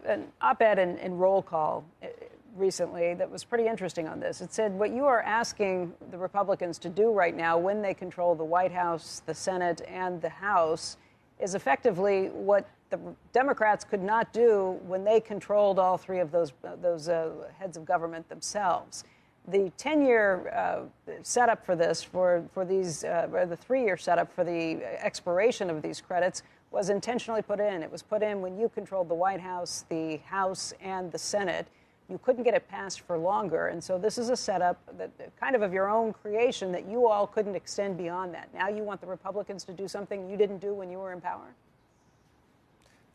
an op-ed in Roll Call recently that was pretty interesting on this. It said what you are asking the Republicans to do right now when they control the White House, the Senate, and the House is effectively what the Democrats could not do when they controlled all three of those heads of government themselves. The 10-year setup for this, for these, or the 3-year setup for the expiration of these credits was intentionally put in. It was put in when you controlled the White House, and the Senate. You couldn't get it passed for longer. And so this is a setup that kind of your own creation that you all couldn't extend beyond that. Now you want the Republicans to do something you didn't do when you were in power?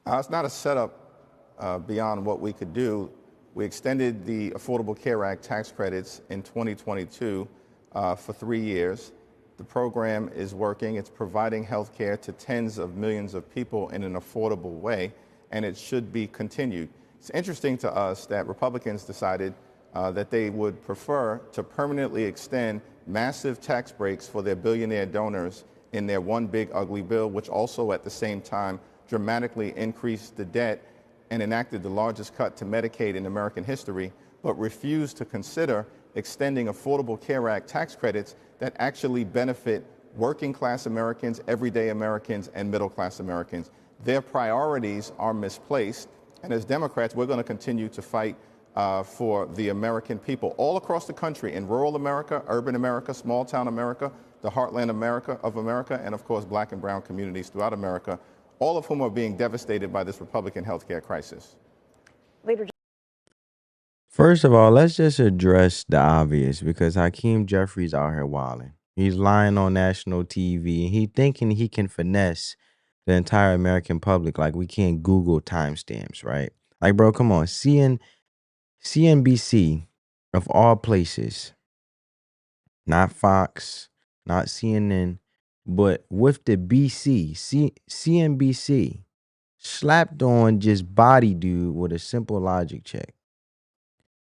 It's not a setup beyond what we could do. We extended the Affordable Care Act tax credits in 2022 for 3 years. The program is working. It's providing health care to tens of millions of people in an affordable way, and it should be continued. It's interesting to us that Republicans decided that they would prefer to permanently extend massive tax breaks for their billionaire donors in their one big ugly bill, which also at the same time dramatically increased the debt and enacted the largest cut to Medicaid in American history, but refused to consider extending Affordable Care Act tax credits that actually benefit working class Americans, everyday Americans, and middle class Americans. Their priorities are misplaced. And as Democrats, we're going to continue to fight for the American people all across the country, in rural America, urban America, small town America, the heartland of America, and of course, black and brown communities throughout America, all of whom are being devastated by this Republican healthcare crisis. Leader. First of all, let's just address the obvious, because Hakeem Jeffries out here wilding. He's lying on national TV and he thinking he can finesse the entire American public like we can't Google timestamps, right? Like, bro, come on. CNBC, of all places, not Fox, not CNN, but with the CNBC slapped on just body dude with a simple logic check.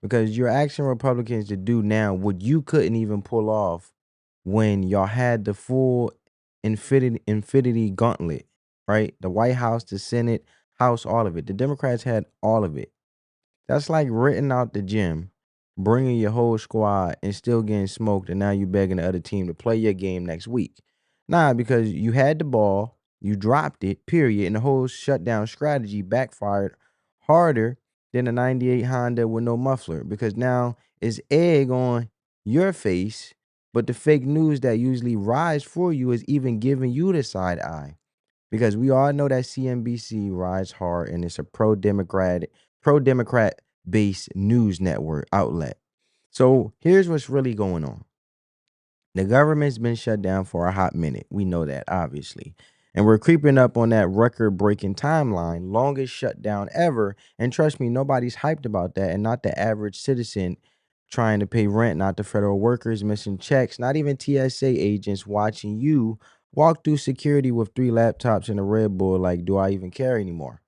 Because you're asking Republicans to do now what you couldn't even pull off when y'all had the full infinity gauntlet, right? The White House, the Senate, House, all of it. The Democrats had all of it. That's like renting out the gym, bringing your whole squad and still getting smoked, and now you begging the other team to play your game next week. Nah, because you had the ball, you dropped it, period, and the whole shutdown strategy backfired harder than a 98 Honda with no muffler, because now it's egg on your face, but the fake news that usually rides for you is even giving you the side eye. Because we all know that CNBC rides hard and it's a pro-Democrat based news network outlet. So here's what's really going on. The government's been shut down for a hot minute. We know that, obviously. And we're creeping up on that record-breaking timeline, longest shutdown ever. And trust me, nobody's hyped about that. And not the average citizen trying to pay rent, not the federal workers missing checks, not even TSA agents watching you walk through security with 3 laptops and a Red Bull like, do I even care anymore?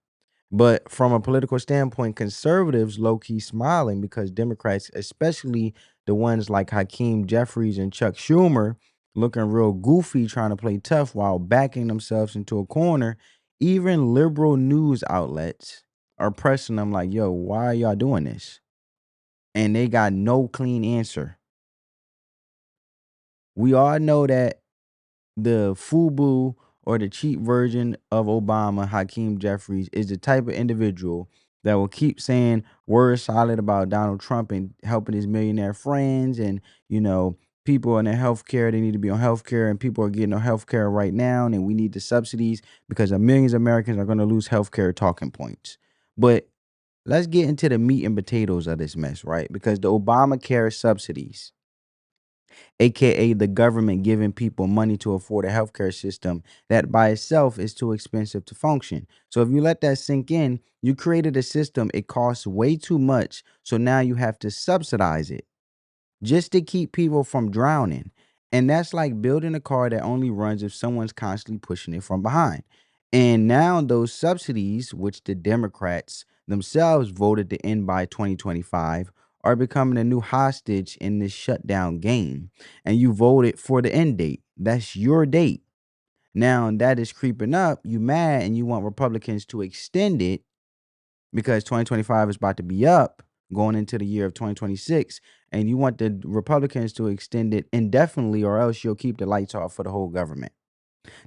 But from a political standpoint, conservatives low-key smiling because Democrats, especially the ones like Hakeem Jeffries and Chuck Schumer, looking real goofy trying to play tough while backing themselves into a corner. Even liberal news outlets are pressing them like, yo, why are y'all doing this? And they got no clean answer. We all know that the FUBU or the cheap version of Obama, Hakeem Jeffries, is the type of individual that will keep saying words solid about Donald Trump and helping his millionaire friends, and, you know, people in their healthcare, they need to be on healthcare, and people are getting on healthcare right now, and we need the subsidies because millions of Americans are going to lose healthcare talking points. But let's get into the meat and potatoes of this mess, right? Because the Obamacare subsidies, aka the government giving people money to afford a healthcare system that by itself is too expensive to function. So if you let that sink in, you created a system, it costs way too much, so now you have to subsidize it just to keep people from drowning. And that's like building a car that only runs if someone's constantly pushing it from behind. And now those subsidies, which the Democrats themselves voted to end by 2025, are becoming a new hostage in this shutdown game. And you voted for the end date. That's your date. Now that is creeping up. You mad and you want Republicans to extend it because 2025 is about to be up going into the year of 2026, and you want the Republicans to extend it indefinitely, or else you'll keep the lights off for the whole government.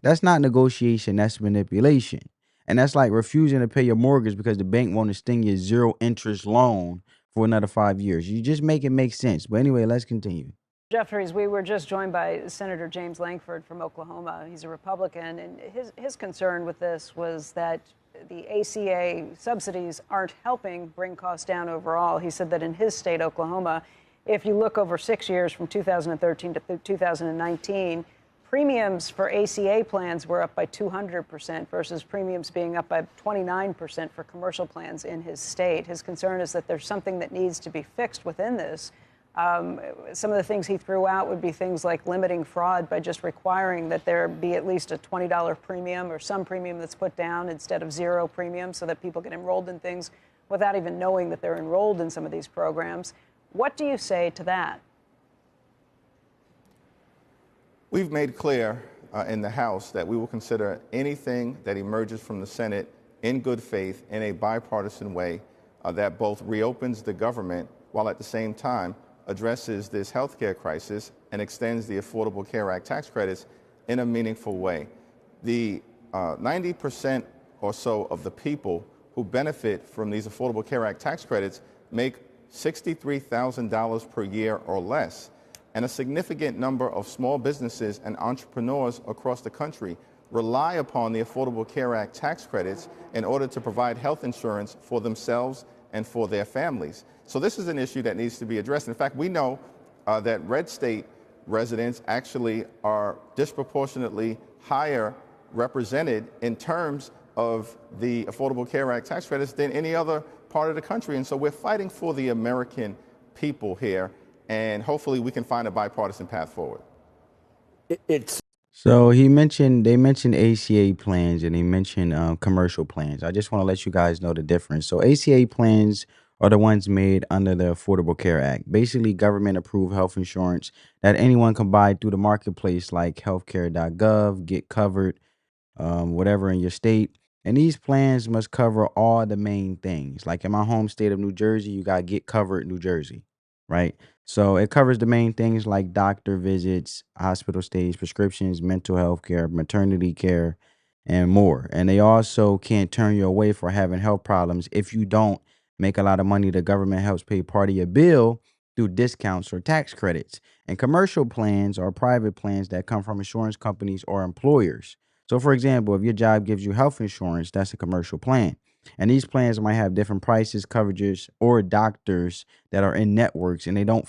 That's not negotiation, that's manipulation. And that's like refusing to pay your mortgage because the bank won't extend your zero interest loan for another 5 years. You just make it make sense. But anyway, let's continue. Jeffries, we were just joined by Senator James Lankford from Oklahoma. He's a Republican, and his concern with this was that the ACA subsidies aren't helping bring costs down overall. He said that in his state, Oklahoma, if you look over 6 years from 2013 to 2019, premiums for ACA plans were up by 200% versus premiums being up by 29% for commercial plans in his state. His concern is that there's something that needs to be fixed within this. Some of the things he threw out would be things like limiting fraud by just requiring that there be at least a $20 premium or some premium that's put down instead of zero premium so that people get enrolled in things without even knowing that they're enrolled in some of these programs. What do you say to that? We've made clear in the House that we will consider anything that emerges from the Senate in good faith in a bipartisan way that both reopens the government while at the same time addresses this healthcare crisis and extends the Affordable Care Act tax credits in a meaningful way. The 90% or so of the people who benefit from these Affordable Care Act tax credits make $63,000 per year or less. And a significant number of small businesses and entrepreneurs across the country rely upon the Affordable Care Act tax credits in order to provide health insurance for themselves and for their families. So this is an issue that needs to be addressed. In fact, we know that red state residents actually are disproportionately higher represented in terms of the Affordable Care Act tax credits than any other part of the country. And so we're fighting for the American people here, and hopefully we can find a bipartisan path forward. So they mentioned ACA plans, and they mentioned commercial plans. I just want to let you guys know the difference. So ACA plans are the ones made under the Affordable Care Act. Basically, government approved health insurance that anyone can buy through the marketplace, like healthcare.gov, get covered, whatever in your state. And these plans must cover all the main things. Like in my home state of New Jersey, you got Get Covered New Jersey, right? So it covers the main things like doctor visits, hospital stays, prescriptions, mental health care, maternity care, and more. And they also can't turn you away for having health problems if you don't make a lot of money. The government helps pay part of your bill through discounts or tax credits. And commercial plans are private plans that come from insurance companies or employers. So, for example, if your job gives you health insurance, that's a commercial plan. And these plans might have different prices, coverages, or doctors that are in networks, and they don't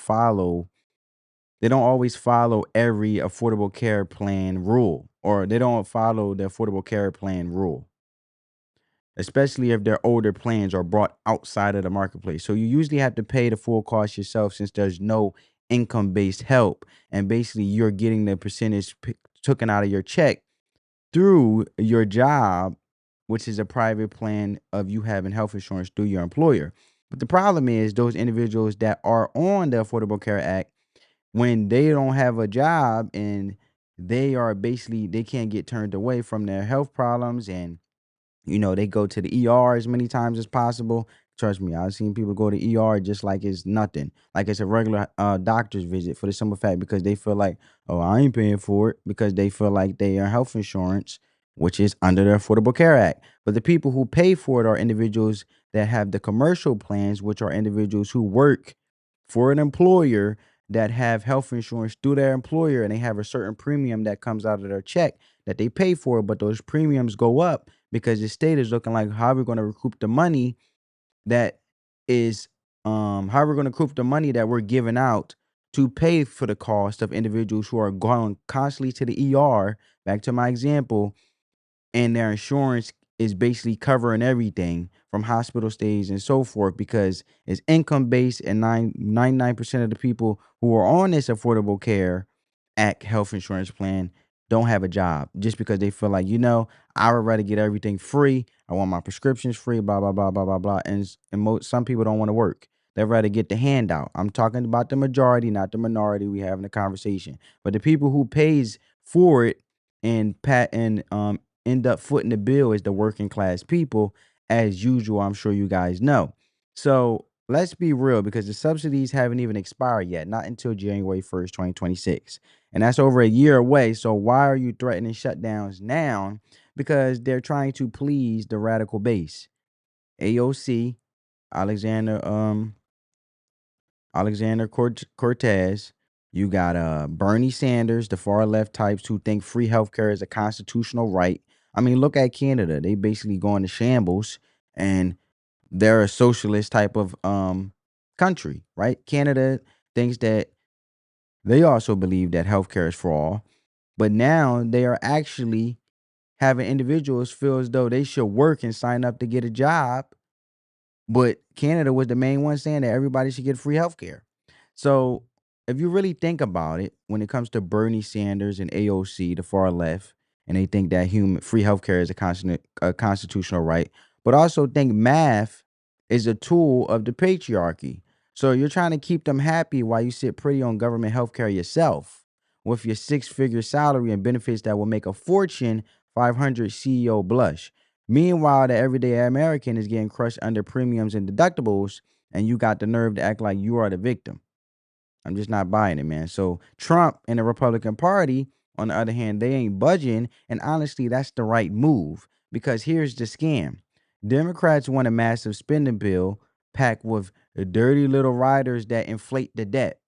always follow every Affordable Care Plan rule, or they don't follow the Affordable Care Plan rule, especially if their older plans are brought outside of the marketplace. So you usually have to pay the full cost yourself since there's no income-based help, and basically you're getting the percentage taken out of your check through your job, which is a private plan of you having health insurance through your employer. But the problem is those individuals that are on the Affordable Care Act, when they don't have a job and they can't get turned away from their health problems, and they go to the ER as many times as possible. Trust me, I've seen people go to ER just like it's nothing, like it's a regular doctor's visit, for the simple fact because they feel like, oh, I ain't paying for it, because they feel like they are health insurance, which is under the Affordable Care Act. But the people who pay for it are individuals that have the commercial plans, which are individuals who work for an employer that have health insurance through their employer, and they have a certain premium that comes out of their check that they pay for, but those premiums go up because the state is looking like how we're going to recoup the money that is how we're going to recoup the money that we're giving out to pay for the cost of individuals who are going constantly to the ER. Back to my example, and their insurance is basically covering everything from hospital stays and so forth, because it's income based, and 99% of the people who are on this Affordable Care Act health insurance plan don't have a job, just because they feel like, I would rather get everything free. I want my prescriptions free, blah, blah, blah, blah, blah, blah. Some people don't want to work. They'd rather get the handout. I'm talking about the majority, not the minority. We having a conversation. But the people who pays for it and end up footing the bill is the working class people. as usual. I'm sure you guys know. So let's be real, because the subsidies haven't even expired yet, not until January 1st, 2026. And that's over a year away. So why are you threatening shutdowns now? Because they're trying to please the radical base. AOC, Alexander Cortez. You got Bernie Sanders, the far left types who think free healthcare is a constitutional right. I mean, look at Canada. They basically go into shambles, and they're a socialist type of country, right? Canada thinks that they also believe that healthcare is for all, but now they are actually having individuals feel as though they should work and sign up to get a job, but Canada was the main one saying that everybody should get free healthcare. So if you really think about it, when it comes to Bernie Sanders and AOC, the far left, and they think that human free healthcare is a constitutional right, but also think math is a tool of the patriarchy. So you're trying to keep them happy while you sit pretty on government healthcare yourself with your six-figure salary and benefits that will make a Fortune 500 CEO blush. Meanwhile, the everyday American is getting crushed under premiums and deductibles, and you got the nerve to act like you are the victim. I'm just not buying it, man. So Trump and the Republican Party, on the other hand, they ain't budging, and honestly, that's the right move, because here's the scam. Democrats want a massive spending bill packed with dirty little riders that inflate the debt,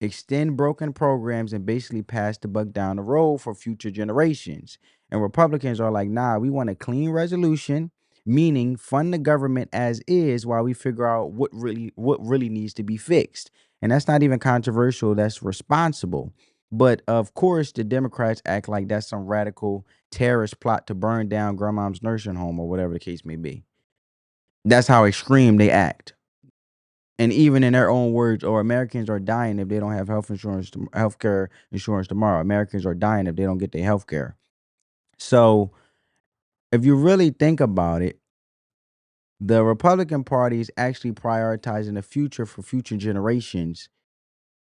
extend broken programs, and basically pass the buck down the road for future generations. And Republicans are like, nah, we want a clean resolution, meaning fund the government as is while we figure out what really needs to be fixed. And that's not even controversial, that's responsible. But of course, the Democrats act like that's some radical terrorist plot to burn down grandma's nursing home or whatever the case may be. That's how extreme they act. And even in their own words, or Americans are dying if they don't have healthcare insurance tomorrow. Americans are dying if they don't get their health care. So if you really think about it, the Republican Party is actually prioritizing the future for future generations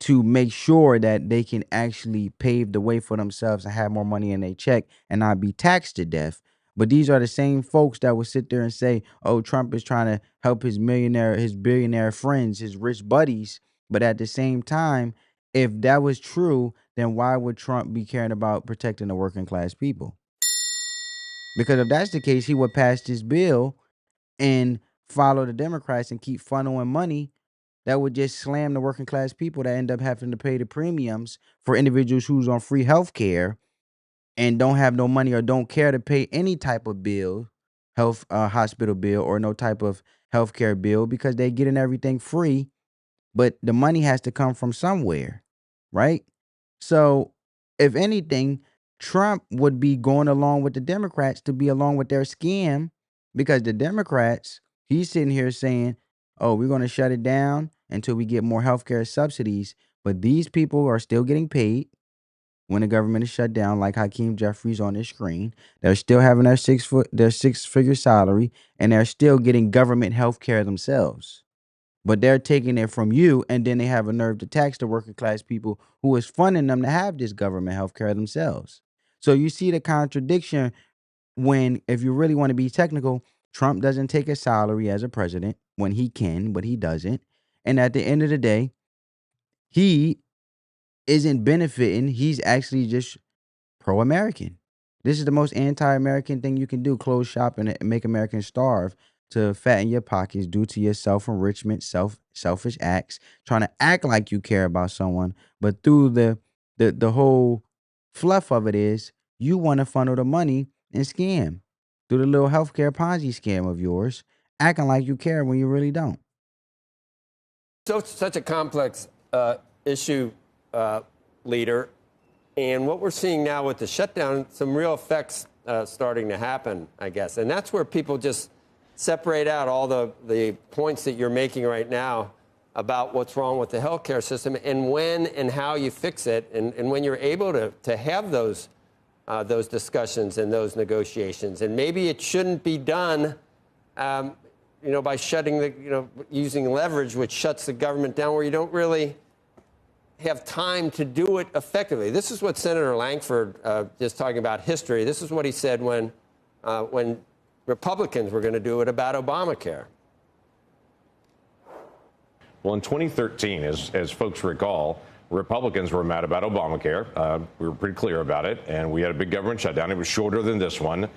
to make sure that they can actually pave the way for themselves and have more money in their check and not be taxed to death. But these are the same folks that will sit there and say, oh, Trump is trying to help his billionaire friends, his rich buddies. But at the same time, if that was true, then why would Trump be caring about protecting the working class people? Because if that's the case, he would pass this bill and follow the Democrats and keep funneling money that would just slam the working class people that end up having to pay the premiums for individuals who's on free health care and don't have no money or don't care to pay any type of bill, hospital bill, or no type of healthcare bill, because they're getting everything free, but the money has to come from somewhere, right? So if anything, Trump would be going along with the Democrats to be along with their scam, because the Democrats, he's sitting here saying, oh, we're going to shut it down until we get more healthcare subsidies. But these people are still getting paid when the government is shut down, like Hakeem Jeffries on this screen. They're still having their six-figure salary, and they're still getting government healthcare themselves. But they're taking it from you, and then they have a nerve to tax the working class people who is funding them to have this government health care themselves. So you see the contradiction when, if you really want to be technical, Trump doesn't take a salary as a president when he can, but he doesn't. And at the end of the day, he isn't benefiting. He's actually just pro-American. This is the most anti-American thing you can do: close shop and make Americans starve to fatten your pockets due to your self-enrichment, selfish acts, trying to act like you care about someone, but through the whole fluff of it is you want to funnel the money and scam through the little healthcare Ponzi scam of yours, acting like you care when you really don't. So such a complex issue, leader. And what we're seeing now with the shutdown, some real effects starting to happen, I guess. And that's where people just separate out all the points that you're making right now about what's wrong with the healthcare system and when and how you fix it. And when you're able to have those discussions and those negotiations. And maybe it shouldn't be done, by shutting using leverage, which shuts the government down, where you don't really have time to do it effectively. This is what Senator Langford, just talking about history, this is what he said when Republicans were going to do it about Obamacare. Well, in 2013, as folks recall, Republicans were mad about Obamacare. We were pretty clear about it, and we had a big government shutdown. It was shorter than this one.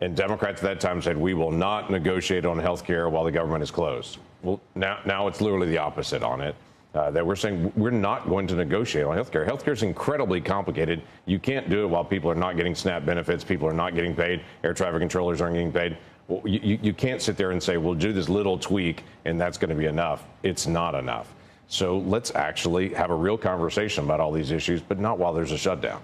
And Democrats at that time said, we will not negotiate on health care while the government is closed. Well, now it's literally the opposite on it. That we're saying we're not going to negotiate on health care. Health care is incredibly complicated. You can't do it while people are not getting SNAP benefits, people are not getting paid, air traffic controllers aren't getting paid. Well, you can't sit there and say, we'll do this little tweak and that's going to be enough. It's not enough. So let's actually have a real conversation about all these issues, but not while there's a shutdown.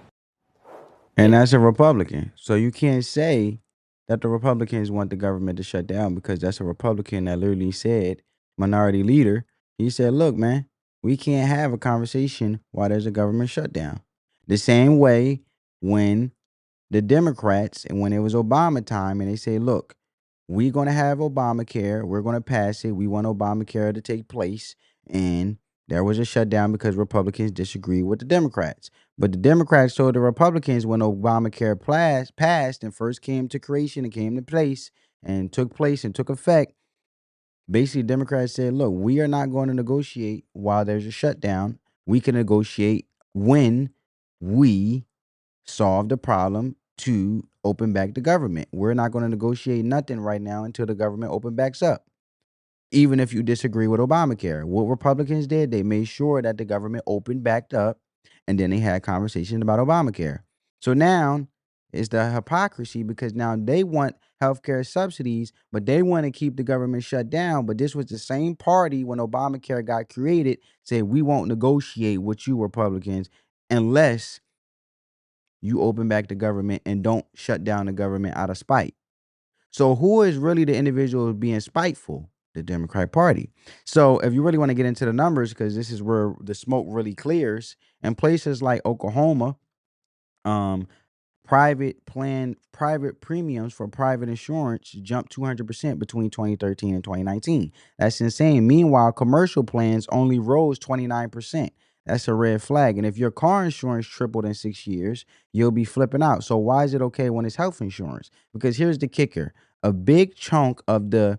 And that's a Republican. So you can't say that the Republicans want the government to shut down, because that's a Republican that literally said, minority leader, he said, look, man, we can't have a conversation while there's a government shutdown. The same way when the Democrats, and when it was Obama time, and they say, look, we're going to have Obamacare. We're going to pass it. We want Obamacare to take place. And there was a shutdown because Republicans disagreed with the Democrats. But the Democrats told the Republicans, when Obamacare passed and first came to creation and came to place and took effect, basically Democrats said, look, we are not going to negotiate while there's a shutdown. We can negotiate when we solve the problem to open back the government. We're not going to negotiate nothing right now until the government open backs up. Even if you disagree with Obamacare, what Republicans did, they made sure that the government opened back up, and then they had conversations about Obamacare. So now it's the hypocrisy, because now they want healthcare subsidies, but they want to keep the government shut down. But this was the same party when Obamacare got created, said we won't negotiate with you Republicans unless you open back the government and don't shut down the government out of spite. So who is really the individual being spiteful? The Democratic Party. So if you really want to get into the numbers, because this is where the smoke really clears, in places like Oklahoma, private premiums for private insurance jumped 200% between 2013 and 2019. That's insane. Meanwhile, commercial plans only rose 29%. That's a red flag. And if your car insurance tripled in 6 years, you'll be flipping out. So why is it okay when it's health insurance? Because here's the kicker. A big chunk of the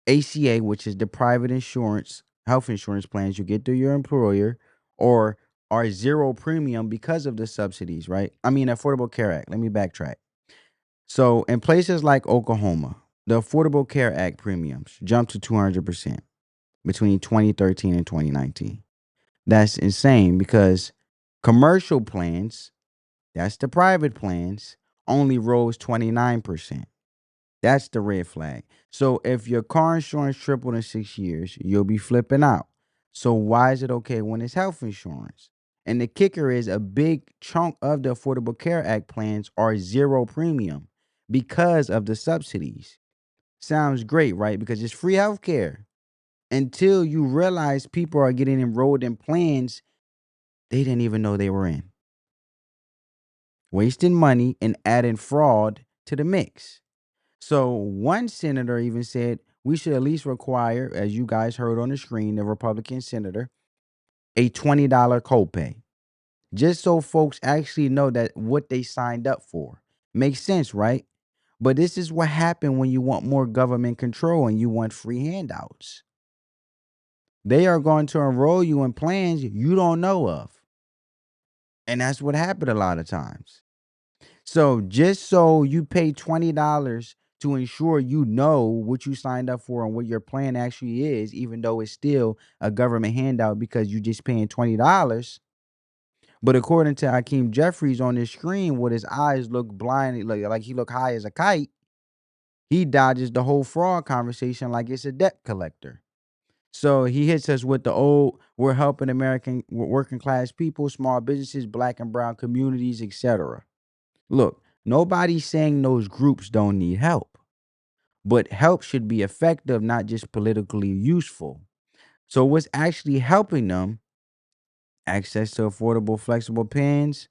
ACA, which is the private insurance, health insurance plans you get through your employer, or are zero premium because of the subsidies, right? I mean, Affordable Care Act. Let me backtrack. So in places like Oklahoma, the Affordable Care Act premiums jumped to 200% between 2013 and 2019. That's insane, because commercial plans, that's the private plans, only rose 29%. That's the red flag. So if your car insurance tripled in 6 years, you'll be flipping out. So why is it okay when it's health insurance? And the kicker is, a big chunk of the Affordable Care Act plans are zero premium because of the subsidies. Sounds great, right? Because it's free health care. Until you realize people are getting enrolled in plans they didn't even know they were in. Wasting money and adding fraud to the mix. So one senator even said we should at least require, as you guys heard on the screen, the Republican senator, a $20 copay, just so folks actually know that what they signed up for. Makes sense, right? But this is what happened when you want more government control and you want free handouts. They are going to enroll you in plans you don't know of. And that's what happened a lot of times. So just so you pay $20 to ensure you know what you signed up for and what your plan actually is, even though it's still a government handout because you just paying $20. But according to Hakeem Jeffries on his screen, with his eyes look blind, like he look high as a kite, he dodges the whole fraud conversation like it's a debt collector. So he hits us with the old, we're helping American working class people, small businesses, black and brown communities, etc. Look, nobody's saying those groups don't need help, but help should be effective, not just politically useful. So what's actually helping them? Access to affordable, flexible pens,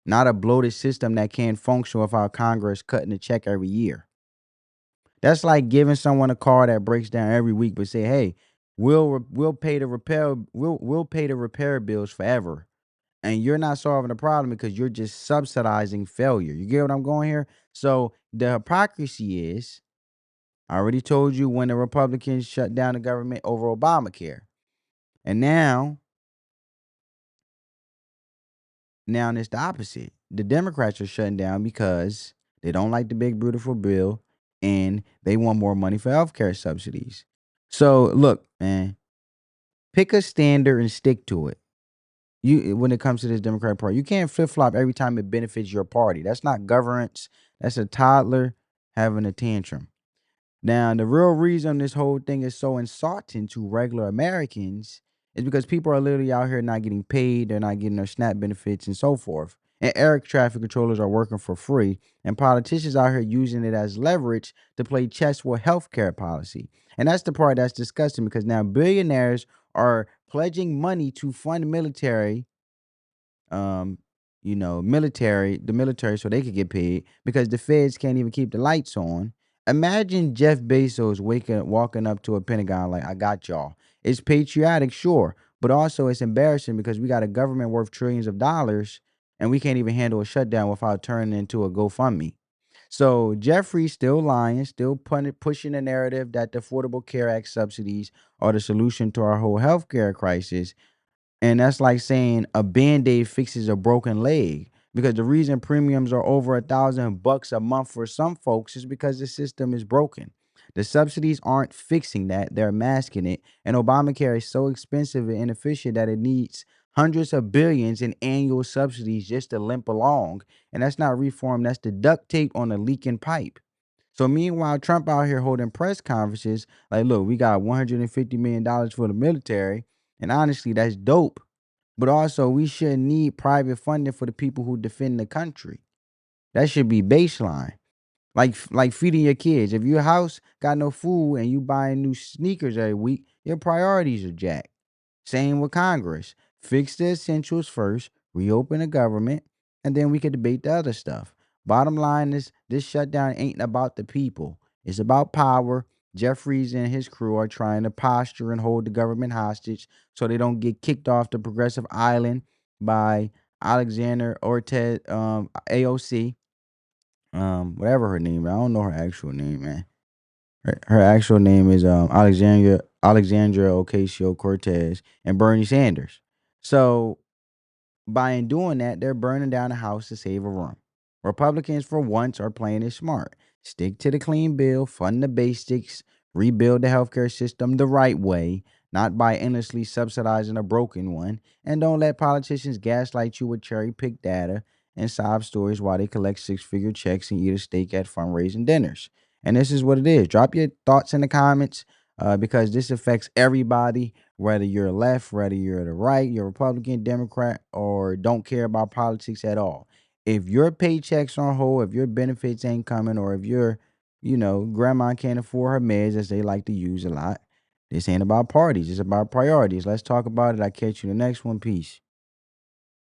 not a bloated system that can't function without Congress cutting a check every year. That's like giving someone a car that breaks down every week, but say, "Hey, we'll pay the repair bills forever," and you're not solving the problem because you're just subsidizing failure. You get what I'm going here? So the hypocrisy is, I already told you when the Republicans shut down the government over Obamacare. And now it's the opposite. The Democrats are shutting down because they don't like the big beautiful bill and they want more money for healthcare subsidies. So look, man, pick a standard and stick to it. You when it comes to this Democratic Party, you can't flip flop every time it benefits your party. That's not governance. That's a toddler having a tantrum. Now, the real reason this whole thing is so insulting to regular Americans is because people are literally out here not getting paid, they're not getting their SNAP benefits and so forth. And air traffic controllers are working for free, and politicians out here using it as leverage to play chess with healthcare policy. And that's the part that's disgusting because now billionaires are pledging money to fund military um, the military so they could get paid because the feds can't even keep the lights on. Imagine Jeff Bezos walking up to a Pentagon like, I got y'all. It's patriotic, sure, but also it's embarrassing because we got a government worth trillions of dollars and we can't even handle a shutdown without turning it into a GoFundMe. So Jeffrey's still lying, still pushing the narrative that the Affordable Care Act subsidies are the solution to our whole healthcare crisis. And that's like saying a Band-Aid fixes a broken leg. Because the reason premiums are over $1,000 a month for some folks is because the system is broken. The subsidies aren't fixing that, they're masking it. And Obamacare is so expensive and inefficient that it needs hundreds of billions in annual subsidies just to limp along. And that's not reform, that's the duct tape on a leaking pipe. So meanwhile, Trump out here holding press conferences like, look, we got $150 million for the military. And honestly, that's dope. But also, we shouldn't need private funding for the people who defend the country. That should be baseline. Like feeding your kids. If your house got no food and you buying new sneakers every week, your priorities are jacked. Same with Congress. Fix the essentials first, reopen the government, and then we could debate the other stuff. Bottom line is this shutdown ain't about the people. It's about power. Jeffries and his crew are trying to posture and hold the government hostage so they don't get kicked off the progressive island by Alexander Ortez, AOC, whatever her name. I don't know her actual name, man. Her actual name is Alexandria Ocasio Cortez and Bernie Sanders. So by doing that, they're burning down the house to save a room. Republicans, for once, are playing it smart. Stick to the clean bill, fund the basics, rebuild the healthcare system the right way, not by endlessly subsidizing a broken one, and don't let politicians gaslight you with cherry picked data and sob stories while they collect six-figure checks and eat a steak at fundraising dinners. And this is what it is. Drop your thoughts in the comments because this affects everybody, whether you're left, whether you're the right, you're Republican, Democrat, or don't care about politics at all. If your paycheck's on hold, if your benefits ain't coming, or if grandma can't afford her meds, as they like to use a lot, this ain't about parties. It's about priorities. Let's talk about it. I'll catch you in the next one. Peace.